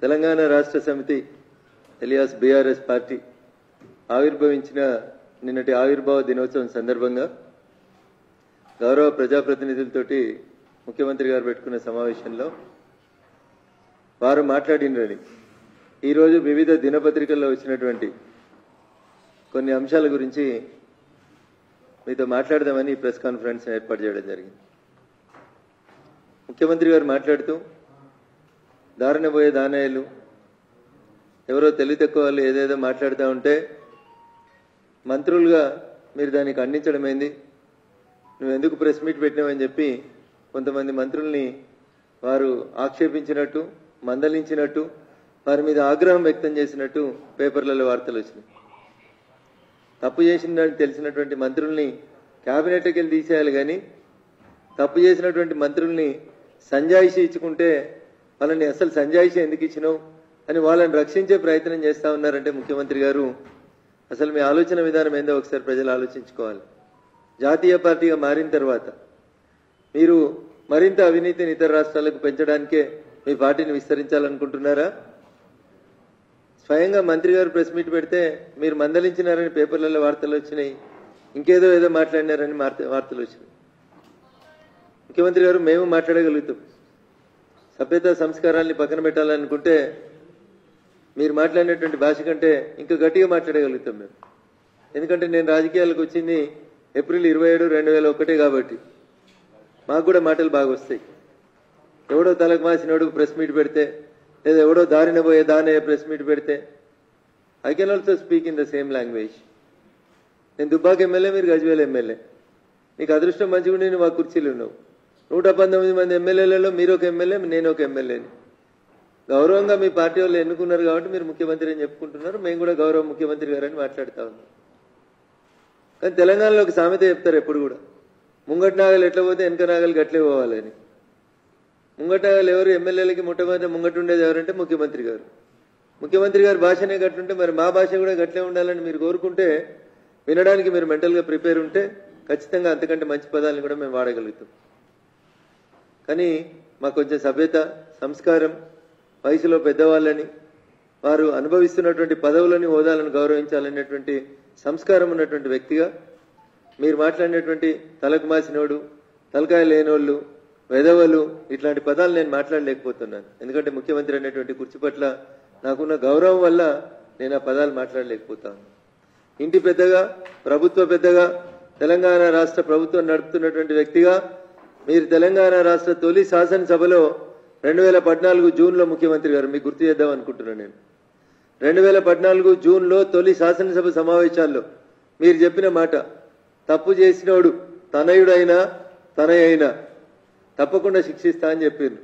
తెలంగాణ రాష్ట్ర సమితి alias BRS party ఆవిర్భవించిన నిన్నటి ఆవిర్భావ దినోత్సవం సందర్భంగా గౌరవ ప్రజాప్రతినిధులతోటి ముఖ్యమంత్రి గారు పెట్టుకున్న సమావేశంలో వారు మాట్లాడినని ఈరోజు వివిధ దినపత్రికల్లో వచ్చినటువంటి కొన్ని అంశాల గురించి మీతో మాట్లాడదామని ప్రెస్ కాన్ఫరెన్స్ ఏర్పాటు చేయడం జరిగింది. ముఖ్యమంత్రి గారు మాట్లాడుతూ దారిన పోయే దానయ్యలు ఎవరో తెలివి తక్కువ వాళ్ళు ఏదేదో మాట్లాడుతూ ఉంటే మంత్రులుగా మీరు దాన్ని ఖండించడమైంది, నువ్వు ఎందుకు ప్రెస్ మీట్ పెట్టినావని చెప్పి కొంతమంది మంత్రుల్ని వారు ఆక్షేపించినట్టు, మందలించినట్టు, వారి మీద ఆగ్రహం వ్యక్తం చేసినట్టు పేపర్లలో వార్తలు వచ్చినాయి. తప్పు చేసిందని తెలిసినటువంటి మంత్రుల్ని క్యాబినెట్కి వెళ్ళి తీసేయాలి, కానీ తప్పు చేసినటువంటి మంత్రుల్ని సంజాయిషి ఇచ్చుకుంటే వాళ్ళని అసలు సంజాయిషి ఎందుకు ఇచ్చినావు అని వాళ్ళని రక్షించే ప్రయత్నం చేస్తూ ఉన్నారంటే ముఖ్యమంత్రి గారు అసలు మీ ఆలోచన విధానం ఏందో ఒకసారి ప్రజలు ఆలోచించుకోవాలి. జాతీయ పార్టీగా మారిన తర్వాత మీరు మరింత అవినీతిని ఇతర రాష్ట్రాలకు పెంచడానికే మీ పార్టీని విస్తరించాలనుకుంటున్నారా? స్వయంగా మంత్రి గారు ప్రెస్ మీట్ పెడితే మీరు మందలించినారని పేపర్లలో వార్తలు వచ్చినాయి, ఇంకేదో ఏదో మాట్లాడినారని వార్తలు వచ్చినాయి. ముఖ్యమంత్రి గారు మేము మాట్లాడగలుగుతాం, సభ్యత సంస్కారాన్ని పక్కన పెట్టాలనుకుంటే మీరు మాట్లాడినటువంటి భాష కంటే ఇంకా గట్టిగా మాట్లాడగలుగుతాం మేము. ఎందుకంటే నేను రాజకీయాలకు వచ్చింది ఏప్రిల్ 27, 2001 కాబట్టి మాకు కూడా మాటలు బాగా వస్తాయి. ఎవడో తలకు మాసినోడు ప్రెస్ మీట్ పెడితే, లేదా ఎవడో దారిన పోయే దానయ్య ప్రెస్ మీట్ పెడితే I can also speak in the same language. నేను దుబ్బాక ఎమ్మెల్యే, మీరు గజ్వేల్ ఎమ్మెల్యే. నీకు అదృష్టం మంచిగా నేను మా కుర్చీలు ఉన్నావు. 119 మంది ఎమ్మెల్యేలలో మీరు ఒక ఎమ్మెల్యే, నేను ఒక ఎమ్మెల్యేని. గౌరవంగా మీ పార్టీ వాళ్ళు ఎన్నుకున్నారు కాబట్టి మీరు ముఖ్యమంత్రి అని చెప్పుకుంటున్నారు, మేము కూడా గౌరవ ముఖ్యమంత్రి గారని మాట్లాడుతూ ఉన్నాం. కానీ తెలంగాణలో ఒక సామెత చెప్తారు ఎప్పుడు కూడా, ముంగటి నాగలు ఎట్లా పోతే వెనక నాగలు గట్లే పోవాలని. ముంగటి నాగలు ఎవరు? ఎమ్మెల్యేలకి మొట్టమొదటి ముంగటి ఉండేది ఎవరంటే ముఖ్యమంత్రి గారు. ముఖ్యమంత్రి గారి భాషనే గట్లుంటే మరి మా భాష కూడా గట్లే ఉండాలని మీరు కోరుకుంటే, వినడానికి మీరు మెంటల్గా ప్రిపేర్ ఉంటే ఖచ్చితంగా అంతకంటే మంచి పదాలను కూడా మేము వాడగలుగుతాం. కానీ మాకు కొంచెం సభ్యత, సంస్కారం, వయసులో పెద్దవాళ్ళని, వారు అనుభవిస్తున్నటువంటి పదవులని, హోదాలను గౌరవించాలనేటువంటి సంస్కారం ఉన్నటువంటి వ్యక్తిగా మీరు మాట్లాడినటువంటి తలకు మాసినోడు, తలకాయ లేనోళ్ళు, వెధవలు ఇట్లాంటి పదాలు నేను మాట్లాడలేకపోతున్నాను. ఎందుకంటే ముఖ్యమంత్రి అనేటువంటి కుర్చీ పట్ల నాకున్న గౌరవం వల్ల నేను ఆ పదాలు మాట్లాడలేకపోతాను. ఇంటి పెద్దగా, ప్రభుత్వ పెద్దగా, తెలంగాణ రాష్ట్ర ప్రభుత్వం నడుపుతున్నటువంటి వ్యక్తిగా మీరు తెలంగాణ రాష్ట్ర తొలి శాసనసభలో 2014 జూన్లో ముఖ్యమంత్రి గారు మీకు గుర్తు చేద్దాం అనుకుంటున్నాను నేను. 2014 జూన్లో తొలి శాసనసభ సమావేశాల్లో మీరు చెప్పిన మాట, తప్పు చేసినోడు తనయుడైనా తనయైనా తప్పకుండా శిక్షిస్తా అని చెప్పారు.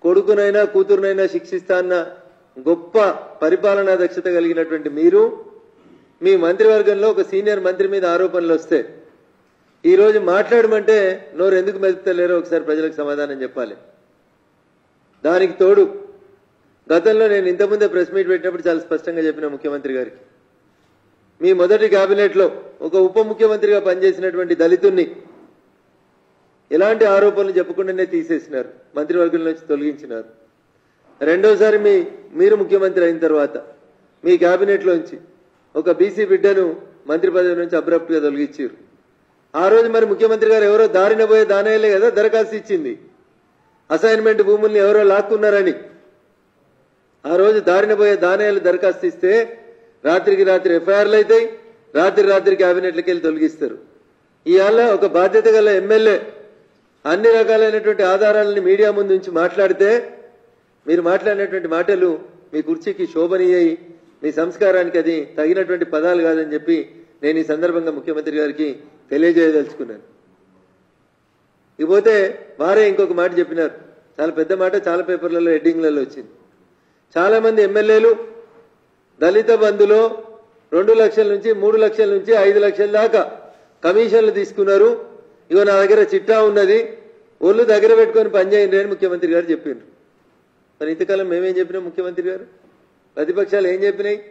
కొడుకునైనా కూతురునైనా శిక్షిస్తా అన్న గొప్ప పరిపాలనా దక్షత కలిగినటువంటి మీరు, మీ మంత్రివర్గంలో ఒక సీనియర్ మంత్రి మీద ఆరోపణలు వస్తే ఈరోజు మాట్లాడమంటే నోరు ఎందుకు మెదుపుతలేరో ఒకసారి ప్రజలకు సమాధానం చెప్పాలి. దానికి తోడు గతంలో నేను ఇంతకుముందే ప్రెస్ మీట్ పెట్టినప్పుడు చాలా స్పష్టంగా చెప్పిన ముఖ్యమంత్రి గారికి, మీ మొదటి కేబినెట్లో ఒక ఉప ముఖ్యమంత్రిగా పనిచేసినటువంటి దళితుణ్ణి ఎలాంటి ఆరోపణలు చెప్పకుండానే తీసేసినారు, మంత్రివర్గం నుంచి తొలగించినారు. రెండోసారి మీరు ముఖ్యమంత్రి అయిన తర్వాత మీ కేబినెట్లోంచి ఒక బీసీ బిడ్డను మంత్రి పదవి నుంచి అబ్రప్ట్ గా తొలగించారు. ఆ రోజు మరి ముఖ్యమంత్రి గారు ఎవరో దారిన పోయే దానయ్యలే కదా దరఖాస్తు ఇచ్చింది, అసైన్మెంట్ భూముల్ని ఎవరో లాక్కున్నారని. ఆ రోజు దారిన పోయే దానయ్యలు దరఖాస్తు ఇస్తే రాత్రికి రాత్రి ఎఫ్ఐఆర్లు అవుతాయి, రాత్రి కేబినెట్లకి వెళ్ళి తొలగిస్తారు. ఇవాళ ఒక బాధ్యత గల ఎమ్మెల్యే అన్ని రకాలైనటువంటి ఆధారాలని మీడియా ముందు నుంచి మాట్లాడితే మీరు మాట్లాడినటువంటి మాటలు మీ కుర్చీకి శోభనీయయి, మీ సంస్కారానికి అది తగినటువంటి పదాలు కాదని చెప్పి నేను ఈ సందర్భంగా ముఖ్యమంత్రి గారికి తెలియజేయదలుచుకున్నాను. ఇకపోతే వారే ఇంకొక మాట చెప్పినారు, చాలా పెద్ద మాట, చాలా పేపర్లలో హెడ్డింగ్లలో వచ్చింది. చాలా మంది ఎమ్మెల్యేలు దళిత బంధులో 2 లక్షల నుంచి 3 లక్షల నుంచి 5 లక్షల దాకా కమిషన్లు తీసుకున్నారు, ఇగో నా దగ్గర చిట్టా ఉన్నది, ఒళ్ళు దగ్గర పెట్టుకొని పనిచేయండి అని ముఖ్యమంత్రి గారు చెప్పిండ్రు. మరి ఇంతకాలం మేమేం చెప్పినాం? ముఖ్యమంత్రి గారు, ప్రతిపక్షాలు ఏం చెప్పినాయి?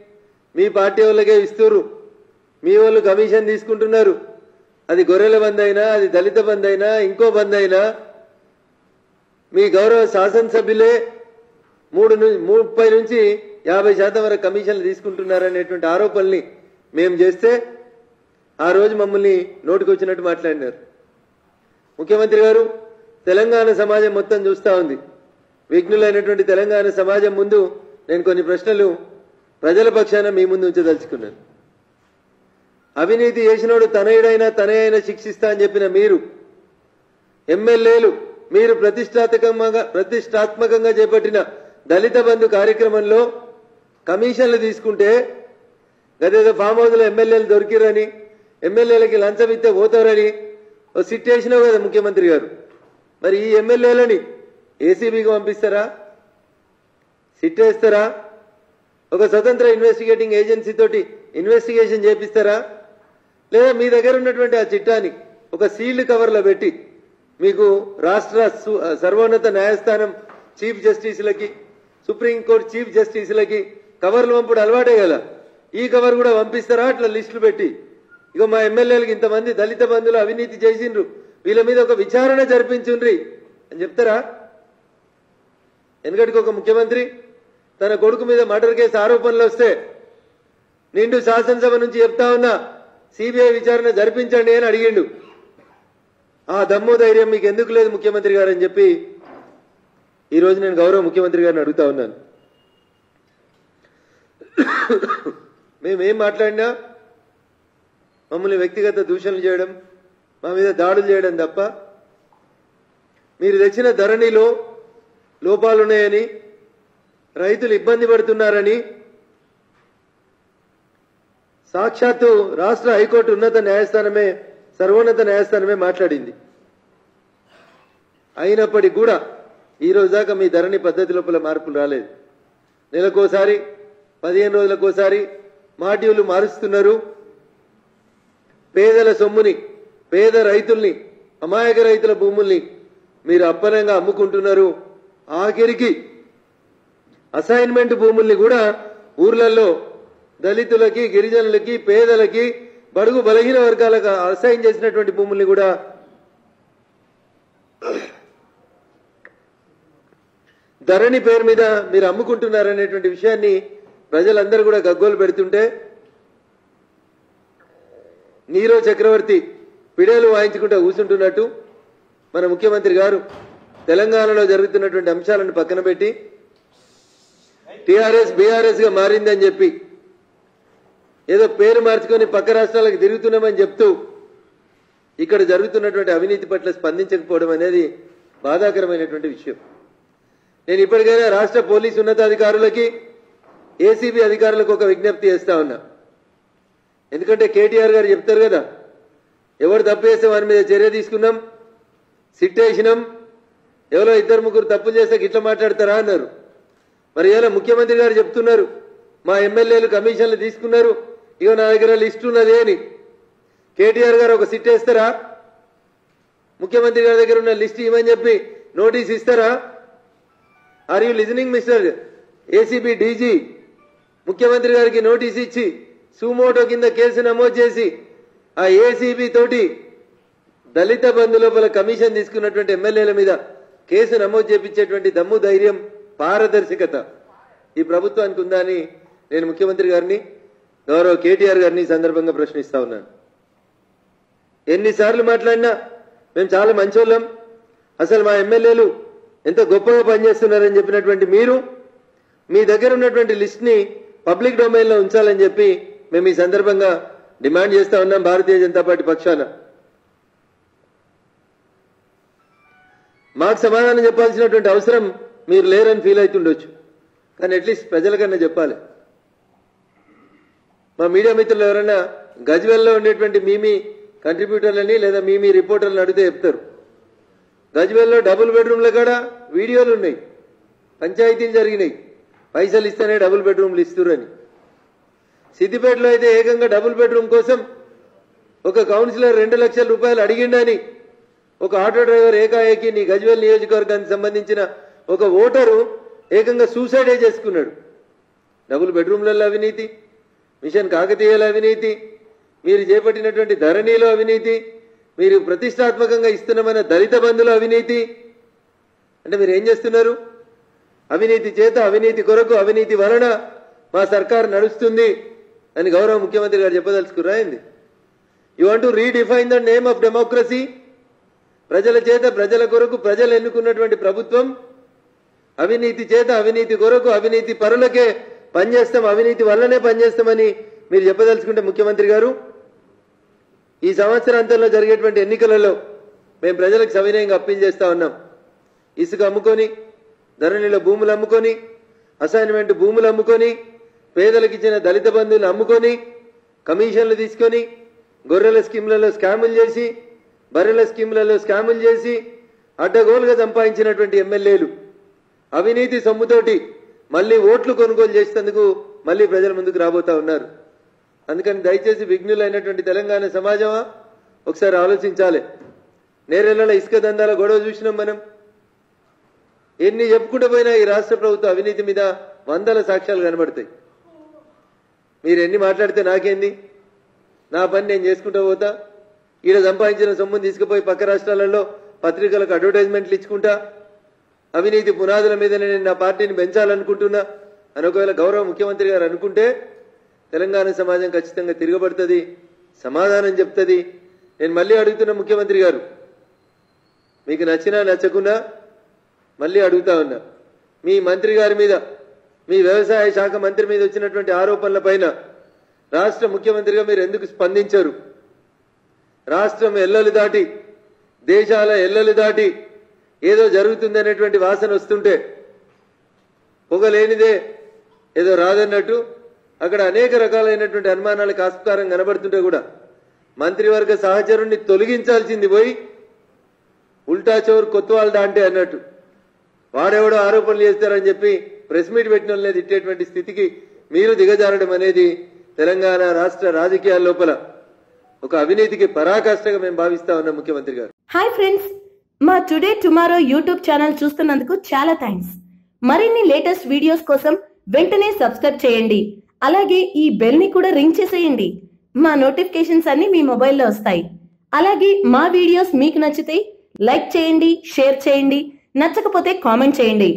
మీ పార్టీ వాళ్ళకే ఇస్తున్నారు, మీ వాళ్ళు కమిషన్ తీసుకుంటున్నారు, అది గొర్రెల బంద్ అయినా, అది దళిత బంద్ అయినా, ఇంకో బంద్ అయినా మీ గౌరవ శాసనసభ్యులే 30 నుంచి 50% వరకు కమిషన్లు తీసుకుంటున్నారనేటువంటి ఆరోపణల్ని మేము చేస్తే ఆ రోజు మమ్మల్ని నోటికొచ్చినట్టు మాట్లాడినారు. ముఖ్యమంత్రి గారు తెలంగాణ సమాజం మొత్తం చూస్తా ఉంది. విఘ్నులైనటువంటి తెలంగాణ సమాజం ముందు నేను కొన్ని ప్రశ్నలు ప్రజల పక్షాన మీ ముందు ఉంచదలుచుకున్నాను. అవినీతి చేసినోడు తనయుడైనా శిక్షిస్తా అని చెప్పిన మీరు ఎమ్మెల్యేలు మీరు ప్రతిష్టాత్మకంగా చేపట్టిన దళిత బంధు కార్యక్రమంలో కమిషన్లు తీసుకుంటే గదేదో ఫామ్ హౌస్ లో ఎమ్మెల్యేలు దొరికిరని ఎమ్మెల్యేలకి లంచం ఇస్తే పోతారని ఓ సిట్ వేసినావు కదా ముఖ్యమంత్రి గారు. మరి ఈ ఎమ్మెల్యేలని ఏసీబీకి పంపిస్తారా? సిట్ వేస్తారా? ఒక స్వతంత్ర ఇన్వెస్టిగేటింగ్ ఏజెన్సీ తోటి ఇన్వెస్టిగేషన్ చేపిస్తారా? లేదా మీ దగ్గర ఉన్నటువంటి ఆ చిట్టాని ఒక సీల్డ్ కవర్లో పెట్టి మీకు రాష్ట్ర సర్వోన్నత న్యాయస్థానం చీఫ్ జస్టిస్లకి సుప్రీంకోర్టు చీఫ్ జస్టిస్లకి కవర్లు పంపుడు అలవాటే కదా, ఈ కవర్ కూడా పంపిస్తారా? అట్లా లిస్టులు పెట్టి ఇక మా ఎమ్మెల్యేలకు ఇంతమంది దళిత బంధువులు అవినీతి చేసిండ్రు, వీళ్ళ మీద ఒక విచారణ జరిపించుండ్రి అని చెప్తారా? ఎందుకంటే ఒక ముఖ్యమంత్రి తన కొడుకు మీద మర్డర్ కేసు ఆరోపణలు వస్తే నిండు శాసనసభ నుంచి చెప్తా ఉన్నా సిబిఐ విచారణ జరిపించండి అని అడిగిండు. ఆ దమ్ము ధైర్యం మీకు ఎందుకు లేదు ముఖ్యమంత్రి గారు అని చెప్పి ఈ రోజు నేను గౌరవ ముఖ్యమంత్రి గారిని అడుగుతా ఉన్నాను. మేమేం మాట్లాడినా మమ్మల్ని వ్యక్తిగత దూషణలు చేయడం, మా మీద దాడులు చేయడం తప్ప మీరు తెచ్చిన ధరణిలో లోపాలున్నాయని, రైతులు ఇబ్బంది పడుతున్నారని సాక్షాత్తు రాష్ట్ర హైకోర్టు సర్వోన్నత న్యాయస్థానమే మాట్లాడింది. అయినప్పటికీ కూడా ఈ రోజు దాకా మీ ధరణి పద్ధతి లోపల మార్పులు రాలేదు. నెలకోసారి 15 రోజులకోసారి మాడ్యూళ్లు మారుస్తున్నారు. పేదల సొమ్ముని, పేద రైతుల్ని, అమాయక రైతుల భూముల్ని మీరు అప్పనంగా అమ్ముకుంటున్నారు. ఆఖరికి అసైన్మెంట్ భూముల్ని కూడా ఊర్లలో దళితులకి, గిరిజనులకి, పేదలకి, బడుగు బలహీన వర్గాలకు అసైన్ చేసినటువంటి భూముల్ని కూడా ధరణి పేరు మీద మీరు అమ్ముకుంటున్నారనేటువంటి విషయాన్ని ప్రజలందరూ కూడా గగ్గోలు పెడుతుంటే నీరో చక్రవర్తి పిడేలు వాయించుకుంటూ కూర్చుంటున్నట్టు మన ముఖ్యమంత్రి గారు తెలంగాణలో జరుగుతున్నటువంటి అంశాలను పక్కన పెట్టి టీఆర్ఎస్ బీఆర్ఎస్ గా మారిందని చెప్పి ఏదో పేరు మార్చుకొని పక్క రాష్ట్రాలకు తిరుగుతున్నామని చెప్తూ ఇక్కడ జరుగుతున్నటువంటి అవినీతి పట్ల స్పందించకపోవడం అనేది బాధాకరమైనటువంటి విషయం. నేను ఇప్పటికైనా రాష్ట్ర పోలీసు ఉన్నతాధికారులకి, ఏసీబీ అధికారులకు ఒక విజ్ఞప్తి చేస్తా ఉన్నా. ఎందుకంటే కేటీఆర్ గారు చెప్తారు కదా, ఎవరు తప్పు చేస్తే వారి మీద చర్య తీసుకున్నాం, సిట్ వేసినాం, ఎవరో 2-3 తప్పులు చేస్తే ఇట్లా మాట్లాడతారా అన్నారు. మరి ఇలా ముఖ్యమంత్రి గారు చెప్తున్నారు మా ఎమ్మెల్యేలు కమిషన్లు తీసుకున్నారు, ఇక నా దగ్గర లిస్టు ఉన్నది అని. కేటీఆర్ గారు ఒక సిట్ వేస్తారా? ముఖ్యమంత్రి గారి దగ్గర ఉన్న లిస్ట్ ఇవ్వని చెప్పి నోటీస్ ఇస్తారా? Are you listening mister ACB DG? ముఖ్యమంత్రి గారికి నోటీస్ ఇచ్చి సుమోటో కింద కేసు నమోదు చేసి ఆ ఏసీబీ తోటి దళిత బంధు లోపల కమిషన్ తీసుకున్నటువంటి ఎమ్మెల్యేల మీద కేసు నమోదు చేపించేటువంటి దమ్ము, ధైర్యం, పారదర్శకత ఈ ప్రభుత్వానికి ఉందా అని నేను ముఖ్యమంత్రి గారిని, గౌరవ కేటీఆర్ గారిని సందర్భంగా ప్రశ్నిస్తా ఉన్నాను. ఎన్నిసార్లు మాట్లాడినా మేము చాలా మంచోళ్ళం, అసలు మా ఎమ్మెల్యేలు ఎంత గొప్పగా పనిచేస్తున్నారని చెప్పినటువంటి మీరు మీ దగ్గర ఉన్నటువంటి లిస్ట్ ని పబ్లిక్ డొమైన్ లో ఉంచాలని చెప్పి మేము ఈ సందర్భంగా డిమాండ్ చేస్తా ఉన్నాం భారతీయ జనతా పార్టీ పక్షాన. మాకు సమాధానం చెప్పాల్సినటువంటి అవసరం మీరు లేరని ఫీల్ అవుతుండొచ్చు, కానీ అట్లీస్ట్ ప్రజలకన్నా చెప్పాలి. మా మీడియా మిత్రులు ఎవరైనా గజ్వేల్లో ఉండేటువంటి మీ కంట్రిబ్యూటర్లని లేదా మీ రిపోర్టర్లను అడిగితే చెప్తారు. గజ్వేల్లో డబుల్ బెడ్రూమ్ల కాడ వీడియోలు ఉన్నాయి, పంచాయతీలు జరిగినాయి, పైసలు ఇస్తేనే డబుల్ బెడ్రూమ్లు ఇస్తురని. సిద్దిపేటలో అయితే ఏకంగా డబుల్ బెడ్రూమ్ కోసం ఒక కౌన్సిలర్ 2 లక్షల రూపాయలు అడిగిండని ఒక ఆటో డ్రైవర్ ఏకాఏకి నీ గజ్వేల్ నియోజకవర్గానికి సంబంధించిన ఒక ఓటరు ఏకంగా సూసైడే చేసుకున్నాడు. డబుల్ బెడ్రూమ్లలో అవినీతి, మిషన్ కాకతీయాల అవినీతి, మీరు చేపట్టినటువంటి ధరణిలో అవినీతి, మీరు ప్రతిష్టాత్మకంగా ఇస్తున్నామన్న దళిత బంధుల అవినీతి. అంటే మీరు ఏం చేస్తున్నారు? అవినీతి చేత, అవినీతి కొరకు, అవినీతి వలన మా సర్కారు నడుస్తుంది అని గౌరవ ముఖ్యమంత్రి గారు చెప్పదలుచుకురాయింది. You want to redefine the name of democracy. ప్రజల చేత, ప్రజల కొరకు, ప్రజలు ఎన్నుకున్నటువంటి ప్రభుత్వం అవినీతి చేత, అవినీతి కొరకు, అవినీతి పరులకే పనిచేస్తాం, అవినీతి వల్లనే పనిచేస్తామని మీరు చెప్పదలుచుకుంటే ముఖ్యమంత్రి గారు, ఈ సంవత్సరాంతంలో జరిగేటువంటి ఎన్నికలలో మేము ప్రజలకు సవినయంగా అప్పీల్ చేస్తా ఉన్నాం. ఇసుక అమ్ముకొని, ధరణిలో భూములు అమ్ముకొని, అసైన్మెంట్ భూములు అమ్ముకొని, పేదలకు ఇచ్చిన దళిత బంధువులు అమ్ముకొని, కమిషన్లు తీసుకొని, గొర్రెల స్కీములలో స్కాములు చేసి, బర్రెల స్కీములలో స్కాములు చేసి అడ్డగోలుగా సంపాదించినటువంటి ఎమ్మెల్యేలు అవినీతి సొమ్ముతోటి మళ్ళీ ఓట్లు కొనుగోలు చేసేందుకు మళ్ళీ ప్రజల ముందుకు రాబోతా ఉన్నారు. అందుకని దయచేసి విఘ్నులైనటువంటి తెలంగాణ సమాజమా ఒకసారి ఆలోచించాలి. నేరెళ్ల ఇసుక దందాల గొడవ చూసినాం మనం. ఎన్ని చెప్పుకుంటూ పోయినా ఈ రాష్ట్ర ప్రభుత్వ అవినీతి మీద వందల సాక్ష్యాలు కనబడతాయి. మీరు ఎన్ని మాట్లాడితే నాకేంది, నా పని నేను చేసుకుంటూ పోతా. ఈడ సంపాదించిన సొమ్మును తీసుకుపోయి పక్క రాష్ట్రాలలో పత్రికలకు అడ్వర్టైజ్మెంట్లు ఇచ్చుకుంటా, అవినీతి పునాదుల మీద నేను నా పార్టీని పెంచాలనుకుంటున్నా అని ఒకవేళ గౌరవ ముఖ్యమంత్రి గారు అనుకుంటే తెలంగాణ సమాజం ఖచ్చితంగా తిరగబడుతుంది, సమాధానం చెప్తుంది. నేను మళ్ళీ అడుగుతున్న ముఖ్యమంత్రి గారు, మీకు నచ్చినా నచ్చకున్నా మళ్ళీ అడుగుతా ఉన్నా, మీ మంత్రి గారి మీద, మీ వ్యవసాయ శాఖ మంత్రి మీద వచ్చినటువంటి ఆరోపణల పైన రాష్ట్ర ముఖ్యమంత్రిగా మీరు ఎందుకు స్పందించరు? రాష్ట్రం ఎల్లలు దాటి, దేశాల ఎల్లలు దాటి ఏదో జరుగుతుందనేటువంటి వాసన వస్తుంటే, పొగలేనిదే ఏదో రాదన్నట్టు అక్కడ అనేక రకాలైనటువంటి అనుమానాలకు ఆస్కారం కనబడుతుంటే కూడా మంత్రివర్గ సహచరుణ్ణి తొలగించాల్సింది పోయి ఉల్టా చోర్ కొత్తవాళ్ళ అంటే అన్నట్టు వాడెవడో ఆరోపణలు చేస్తారని చెప్పి ప్రెస్ మీట్ పెట్టిన వాళ్ళని తిట్టేటువంటి స్థితికి మీరు దిగజారడం అనేది తెలంగాణ రాష్ట్ర రాజకీయాల లోపల ఒక అవినీతికి పరాకాష్ఠగా మేము భావిస్తా ఉన్నాం ముఖ్యమంత్రి గారు. హాయ్ ఫ్రెండ్స్, మా టుడే టుమారో యూట్యూబ్ ఛానల్ చూస్తున్నందుకు చాలా థ్యాంక్స్. మరిన్ని లేటెస్ట్ వీడియోస్ కోసం వెంటనే సబ్స్క్రైబ్ చేయండి. అలాగే ఈ బెల్ ని కూడా రింగ్ చేసేయండి. మా నోటిఫికేషన్స్ అన్ని మీ మొబైల్లో వస్తాయి. అలాగే మా వీడియోస్ మీకు నచ్చితే లైక్ చేయండి, షేర్ చేయండి, నచ్చకపోతే కామెంట్ చేయండి.